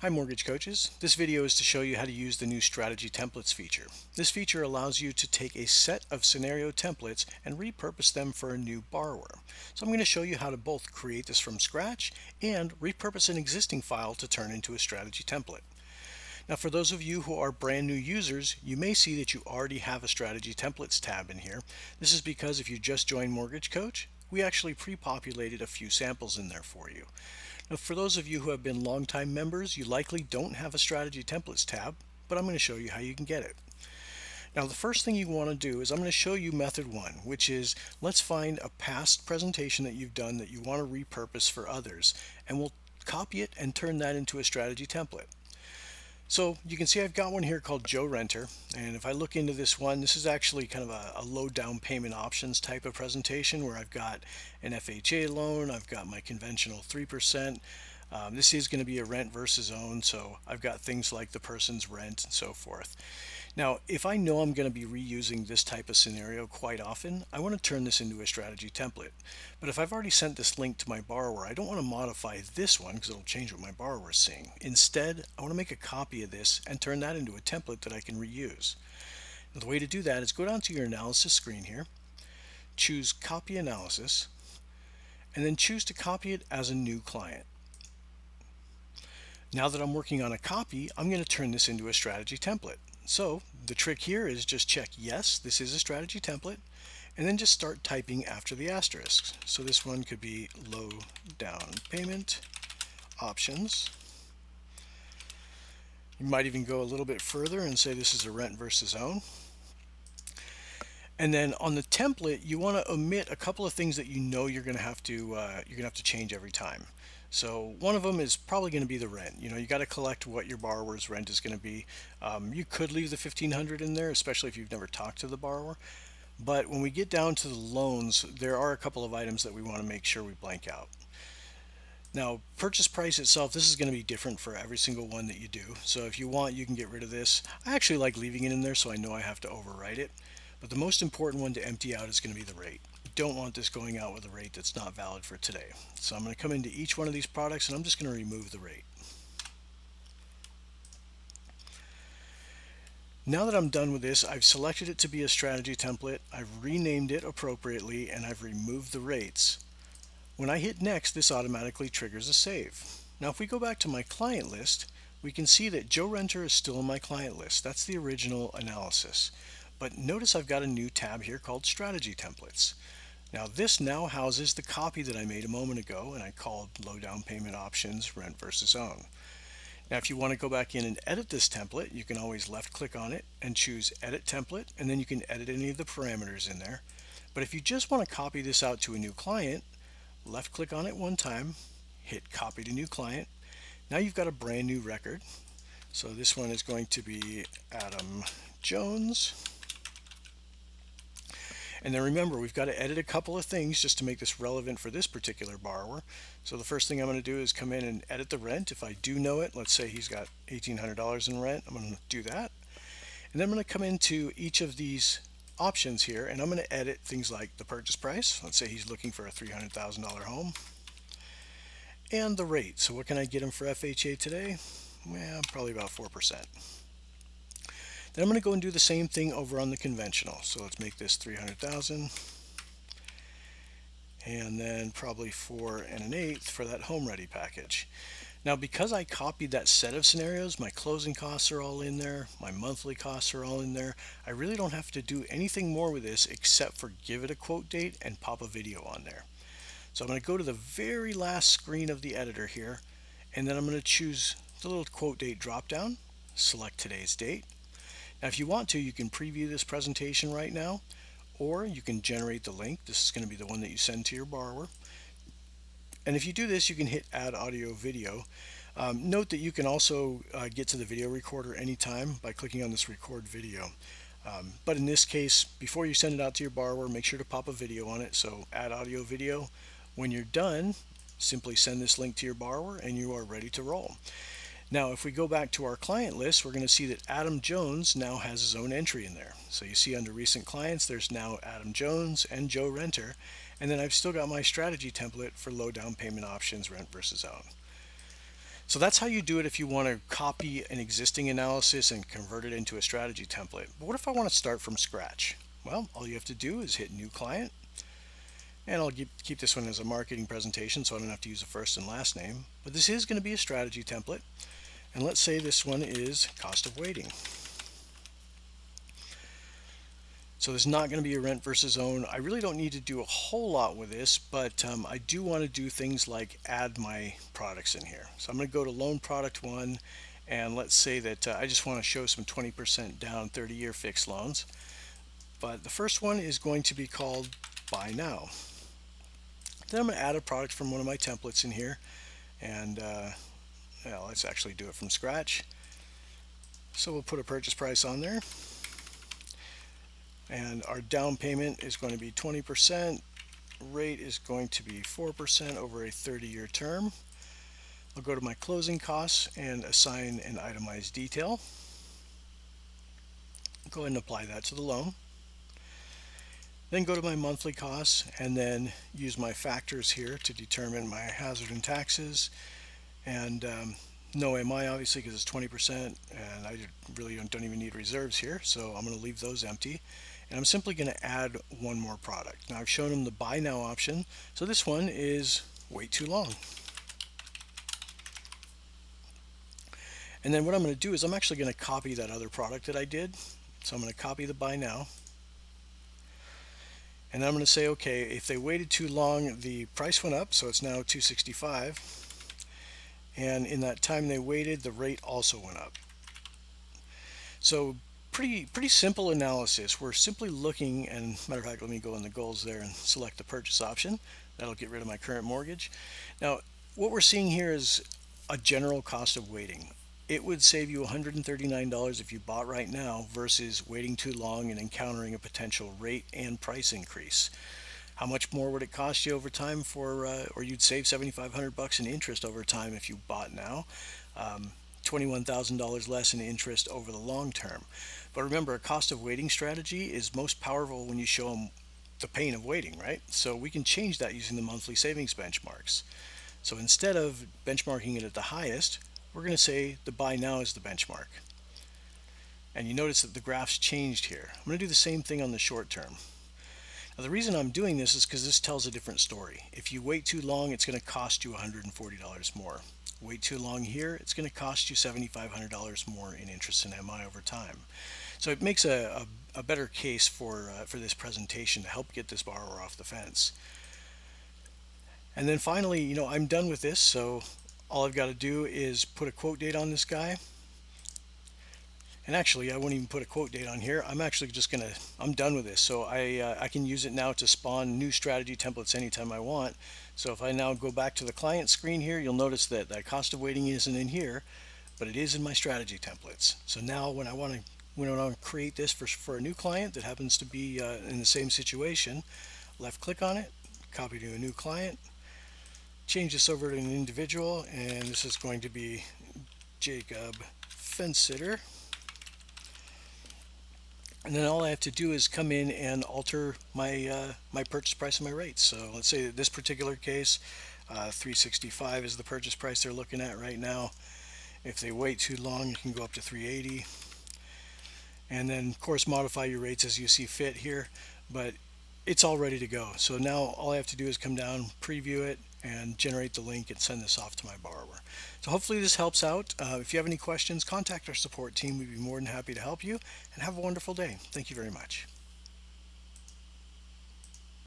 Hi mortgage coaches. This video is to show you how to use the new strategy templates feature. This feature allows you to take a set of scenario templates and repurpose them for a new borrower. So I'm going to show you how to both create this from scratch and repurpose an existing file to turn into a strategy template. Now for those of you who are brand new users, you may see that you already have a strategy templates tab in here. This is because if you just joined Mortgage Coach, we actually pre-populated a few samples in there for you. Now, for those of you who have been longtime members, you likely don't have a strategy templates tab, but I'm going to show you how you can get it. Now, the first thing you want to do is I'm going to show you method one, which is let's find a past presentation that you've done that you want to repurpose for others, and we'll copy it and turn that into a strategy template. So you can see I've got one here called Joe Renter, and if I look into this one, this is actually kind of a low down payment options type of presentation where I've got an FHA loan, I've got my conventional 3%. This is going to be a rent versus own, so I've got things like the person's rent and so forth. Now, if I know I'm going to be reusing this type of scenario quite often, I want to turn this into a strategy template. But if I've already sent this link to my borrower, I don't want to modify this one because it'll change what my borrower is seeing. Instead, I want to make a copy of this and turn that into a template that I can reuse. Now, the way to do that is go down to your analysis screen here, choose Copy Analysis, and then choose to copy it as a new client. Now that I'm working on a copy, I'm going to turn this into a strategy template. So the trick here is just check yes, this is a strategy template, and then just start typing after the asterisks. So this one could be low down payment options. You might even go a little bit further and say this is a rent versus own. And then on the template, you want to omit a couple of things that you know you're going to have to change every time. So one of them is probably going to be the rent. You got to collect what your borrower's rent is going to be. You could leave the 1,500 in there, especially if you've never talked to the borrower. But when we get down to the loans, there are a couple of items that we want to make sure we blank out. Now, purchase price itself, this is going to be different for every single one that you do. So if you want, you can get rid of this. I actually like leaving it in there so I know I have to overwrite it. But the most important one to empty out is going to be the rate. You don't want this going out with a rate that's not valid for today. So I'm going to come into each one of these products and I'm just going to remove the rate. Now that I'm done with this, I've selected it to be a strategy template, I've renamed it appropriately, and I've removed the rates. When I hit next, this automatically triggers a save. Now if we go back to my client list, we can see that Joe Renter is still in my client list. That's the original analysis. But notice I've got a new tab here called Strategy Templates. Now this now houses the copy that I made a moment ago and I called low down payment options, rent versus own. Now if you want to go back in and edit this template, you can always left click on it and choose Edit Template, and then you can edit any of the parameters in there. But if you just want to copy this out to a new client, left click on it one time, hit Copy to New Client. Now you've got a brand new record. So this one is going to be Adam Jones. And then remember, we've got to edit a couple of things just to make this relevant for this particular borrower. So the first thing I'm going to do is come in and edit the rent. If I do know it, let's say he's got $1,800 in rent, I'm going to do that. And then I'm going to come into each of these options here and I'm going to edit things like the purchase price. Let's say he's looking for a $300,000 home. And the rate. So what can I get him for FHA today? Well, probably about 4%. Then I'm going to go and do the same thing over on the conventional. So let's make this 300,000 and then probably 4 1/8 for that home ready package. Now because I copied that set of scenarios, my closing costs are all in there, my monthly costs are all in there. I really don't have to do anything more with this except for give it a quote date and pop a video on there. So I'm going to go to the very last screen of the editor here, and then I'm going to choose the little quote date drop down, select today's date. Now if you want to, you can preview this presentation right now, or you can generate the link. This is going to be the one that you send to your borrower. And if you do this, you can hit Add Audio Video. Note that you can also get to the video recorder anytime by clicking on this Record Video. But in this case, before you send it out to your borrower, make sure to pop a video on it. So Add Audio Video. When you're done, simply send this link to your borrower and you are ready to roll. Now if we go back to our client list, we're going to see that Adam Jones now has his own entry in there. So you see under recent clients, there's now Adam Jones and Joe Renter, and then I've still got my strategy template for low down payment options, rent versus own. So that's how you do it if you want to copy an existing analysis and convert it into a strategy template. But what if I want to start from scratch? Well, all you have to do is hit New Client, and I'll keep this one as a marketing presentation so I don't have to use a first and last name. But this is going to be a strategy template, and let's say this one is cost of waiting. So there's not going to be a rent versus own. I really don't need to do a whole lot with this, but I do want to do things like add my products in here. So I'm going to go to loan product one, and let's say that I just want to show some 20% down 30-year fixed loans. But the first one is going to be called Buy Now. Then I'm going to add a product from one of my templates in here, and well, let's actually do it from scratch. So we'll put a purchase price on there, and our down payment is going to be 20%. Rate is going to be 4% over a 30-year term. I'll go to my closing costs and assign an itemized detail. Go ahead and apply that to the loan. Then go to my monthly costs and then use my factors here to determine my hazard and taxes, and no MI obviously because it's 20%, and I really don't even need reserves here, so I'm going to leave those empty. And I'm simply going to add one more product. Now I've shown them the Buy Now option, so this one is Wait Too Long. And then what I'm going to do is I'm actually going to copy that other product that I did. So I'm going to copy the Buy Now. And I'm going to say, okay, if they waited too long, the price went up, so it's now $265. And in that time they waited, the rate also went up. So pretty simple analysis. We're simply looking, and matter of fact, let me go in the goals there and select the purchase option. That'll get rid of my current mortgage. Now, what we're seeing here is a general cost of waiting. It would save you $139 if you bought right now versus waiting too long and encountering a potential rate and price increase. How much more would it cost you over time or you'd save $7,500 in interest over time if you bought now. $21,000 less in interest over the long term. But remember, a cost of waiting strategy is most powerful when you show them the pain of waiting, right? So we can change that using the monthly savings benchmarks. So instead of benchmarking it at the highest, we're going to say the Buy Now is the benchmark. And you notice that the graph's changed here. I'm going to do the same thing on the short term. Now the reason I'm doing this is because this tells a different story. If you wait too long, it's going to cost you $140 more. Wait too long here, it's going to cost you $7,500 more in interest and MI over time. So it makes a better case for this presentation to help get this borrower off the fence. And then finally, I'm done with this, so all I've got to do is put a quote date on this guy. And actually, I won't even put a quote date on here. I'm actually just I'm done with this. So I can use it now to spawn new strategy templates anytime I want. So if I now go back to the client screen here, you'll notice that that cost of waiting isn't in here, but it is in my strategy templates. So now when I want to create this for a new client that happens to be in the same situation, left click on it, copy to a new client, change this over to an individual, and this is going to be Jacob Fence Sitter. And then all I have to do is come in and alter my my purchase price and my rates. So let's say that this particular case, $365 is the purchase price they're looking at right now. If they wait too long, you can go up to $380. And then of course modify your rates as you see fit here, but it's all ready to go. So now all I have to do is come down, preview it, and generate the link and send this off to my borrower. So hopefully this helps out. If you have any questions, contact our support team. We'd be more than happy to help you, and have a wonderful day. Thank you very much.